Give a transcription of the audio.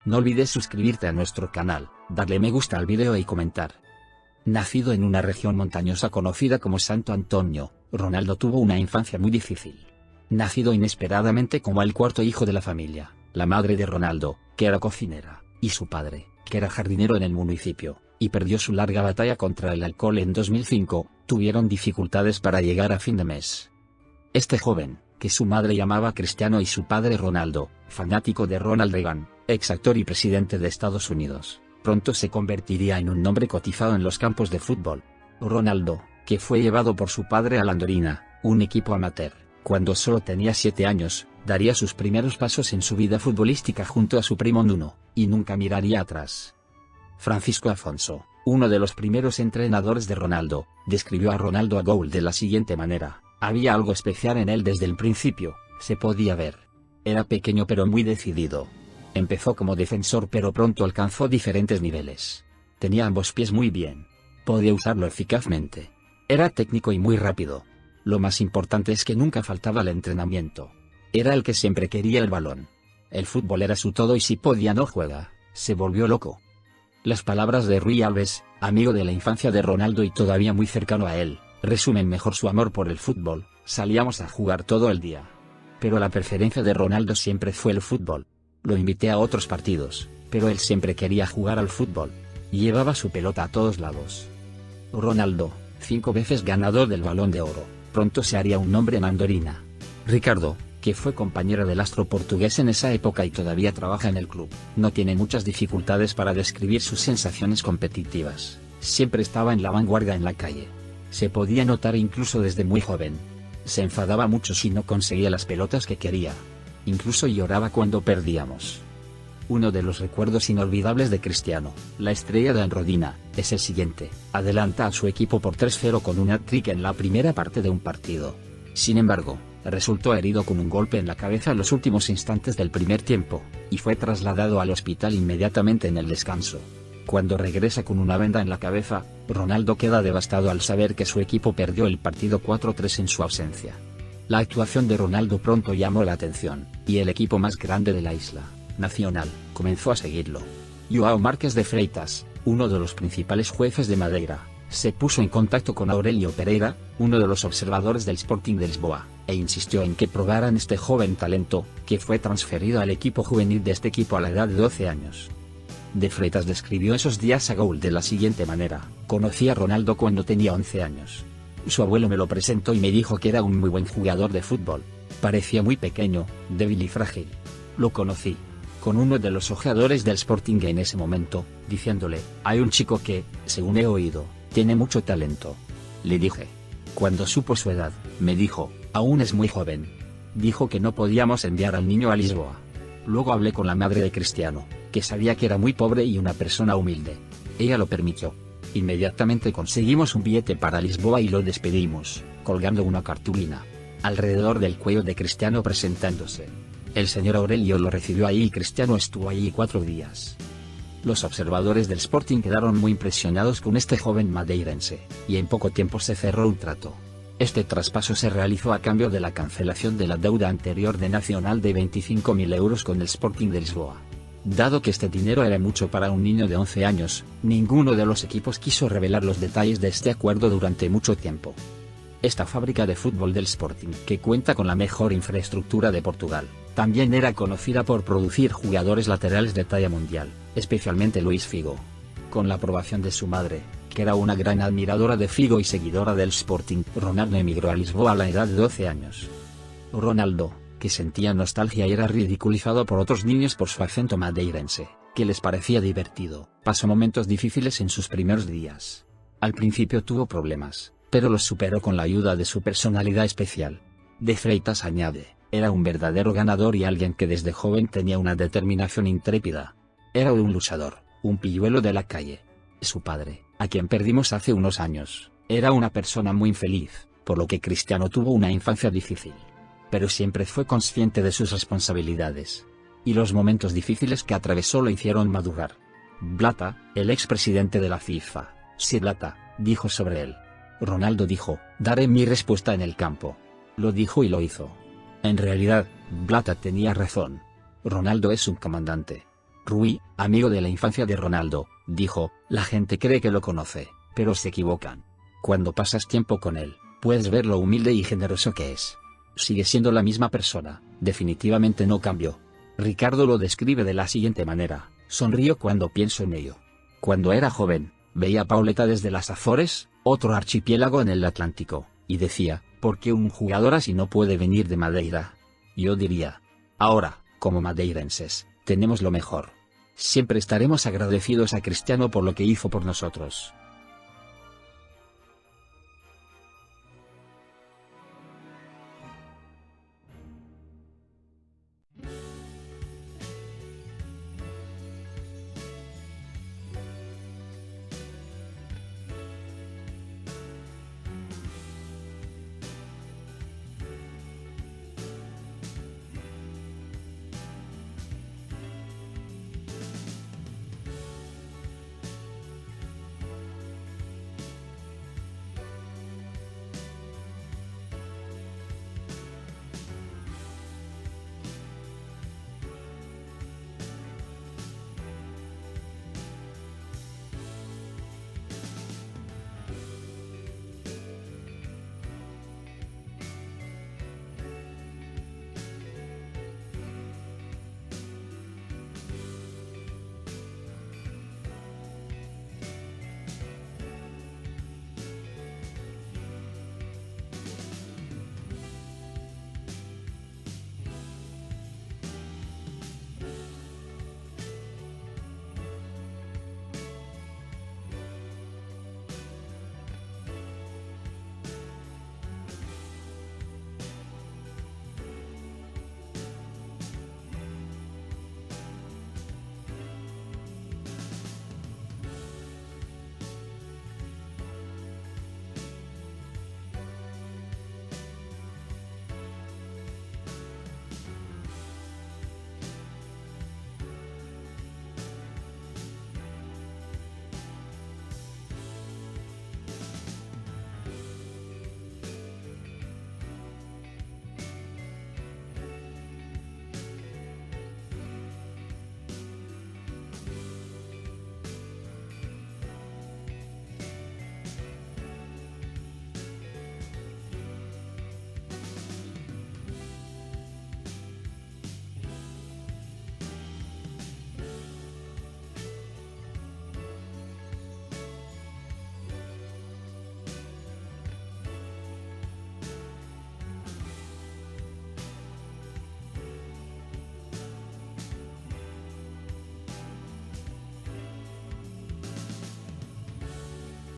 No olvides suscribirte a nuestro canal, darle me gusta al video y comentar. Nacido en una región montañosa conocida como Santo Antonio, Ronaldo tuvo una infancia muy difícil. Nacido inesperadamente como el cuarto hijo de la familia, la madre de Ronaldo, que era cocinera, y su padre, que era jardinero en el municipio, y perdió su larga batalla contra el alcohol en 2005, tuvieron dificultades para llegar a fin de mes. Este joven, que su madre llamaba Cristiano y su padre Ronaldo, fanático de Ronald Reagan, ex actor y presidente de Estados Unidos, pronto se convertiría en un nombre cotizado en los campos de fútbol. Ronaldo, que fue llevado por su padre a la Andorina, un equipo amateur, cuando solo tenía 7 años, daría sus primeros pasos en su vida futbolística junto a su primo Nuno, y nunca miraría atrás. Francisco Afonso, uno de los primeros entrenadores de Ronaldo, describió a Ronaldo Agoul de la siguiente manera: había algo especial en él desde el principio, se podía ver. Era pequeño pero muy decidido. Empezó como defensor pero pronto alcanzó diferentes niveles. Tenía ambos pies muy bien. Podía usarlo eficazmente. Era técnico y muy rápido. Lo más importante es que nunca faltaba el entrenamiento. Era el que siempre quería el balón. El fútbol era su todo y si podía no juega, se volvió loco. Las palabras de Rui Alves, amigo de la infancia de Ronaldo y todavía muy cercano a él, resumen mejor su amor por el fútbol: salíamos a jugar todo el día. Pero la preferencia de Ronaldo siempre fue el fútbol. Lo invité a otros partidos, pero él siempre quería jugar al fútbol. Llevaba su pelota a todos lados. Ronaldo, 5 veces ganador del Balón de Oro, pronto se haría un nombre en Andorina. Ricardo, que fue compañero del astro portugués en esa época y todavía trabaja en el club, no tiene muchas dificultades para describir sus sensaciones competitivas. Siempre estaba en la vanguardia en la calle. Se podía notar incluso desde muy joven. Se enfadaba mucho si no conseguía las pelotas que quería. Incluso lloraba cuando perdíamos. Uno de los recuerdos inolvidables de Cristiano, la estrella de Andorina, es el siguiente: adelanta a su equipo por 3-0 con un hat-trick en la primera parte de un partido. Sin embargo, resultó herido con un golpe en la cabeza en los últimos instantes del primer tiempo, y fue trasladado al hospital inmediatamente en el descanso. Cuando regresa con una venda en la cabeza, Ronaldo queda devastado al saber que su equipo perdió el partido 4-3 en su ausencia. La actuación de Ronaldo pronto llamó la atención, y el equipo más grande de la isla, Nacional, comenzó a seguirlo. João Marques de Freitas, uno de los principales jueces de Madeira, se puso en contacto con Aurelio Pereira, uno de los observadores del Sporting de Lisboa, e insistió en que probaran este joven talento, que fue transferido al equipo juvenil de este equipo a la edad de 12 años. De Freitas describió esos días a Agoul de la siguiente manera: conocí a Ronaldo cuando tenía 11 años. Su abuelo me lo presentó y me dijo que era un muy buen jugador de fútbol. Parecía muy pequeño, débil y frágil. Lo conocí con uno de los ojeadores del Sporting en ese momento, diciéndole: hay un chico que, según he oído, tiene mucho talento. Le dije. Cuando supo su edad, me dijo: aún es muy joven. Dijo que no podíamos enviar al niño a Lisboa. Luego hablé con la madre de Cristiano, que sabía que era muy pobre y una persona humilde. Ella lo permitió. Inmediatamente conseguimos un billete para Lisboa y lo despedimos, colgando una cartulina alrededor del cuello de Cristiano presentándose. El señor Aurelio lo recibió ahí y Cristiano estuvo allí 4 días. Los observadores del Sporting quedaron muy impresionados con este joven madeirense, y en poco tiempo se cerró un trato. Este traspaso se realizó a cambio de la cancelación de la deuda anterior de Nacional de 25.000 euros con el Sporting de Lisboa. Dado que este dinero era mucho para un niño de 11 años, ninguno de los equipos quiso revelar los detalles de este acuerdo durante mucho tiempo. Esta fábrica de fútbol del Sporting, que cuenta con la mejor infraestructura de Portugal, también era conocida por producir jugadores laterales de talla mundial, especialmente Luís Figo. Con la aprobación de su madre, que era una gran admiradora de Figo y seguidora del Sporting, Ronaldo emigró a Lisboa a la edad de 12 años. Ronaldo, que sentía nostalgia y era ridiculizado por otros niños por su acento madeirense, que les parecía divertido, pasó momentos difíciles en sus primeros días. Al principio tuvo problemas, pero los superó con la ayuda de su personalidad especial. De Freitas añade: era un verdadero ganador y alguien que desde joven tenía una determinación intrépida. Era un luchador, un pilluelo de la calle. Su padre, a quien perdimos hace unos años, era una persona muy infeliz, por lo que Cristiano tuvo una infancia difícil. Pero siempre fue consciente de sus responsabilidades. Y los momentos difíciles que atravesó lo hicieron madurar. Blatter, el expresidente de la FIFA, Sepp Blatter, dijo sobre él: Ronaldo dijo: daré mi respuesta en el campo. Lo dijo y lo hizo. En realidad, Blatter tenía razón. Ronaldo es un comandante. Rui, amigo de la infancia de Ronaldo, dijo: la gente cree que lo conoce, pero se equivocan. Cuando pasas tiempo con él, puedes ver lo humilde y generoso que es. Sigue siendo la misma persona, definitivamente no cambió. Ricardo lo describe de la siguiente manera: sonrío cuando pienso en ello. Cuando era joven, veía a Pauleta desde las Azores, otro archipiélago en el Atlántico, y decía: ¿por qué un jugador así no puede venir de Madeira? Yo diría: ahora, como madeirenses, tenemos lo mejor. Siempre estaremos agradecidos a Cristiano por lo que hizo por nosotros.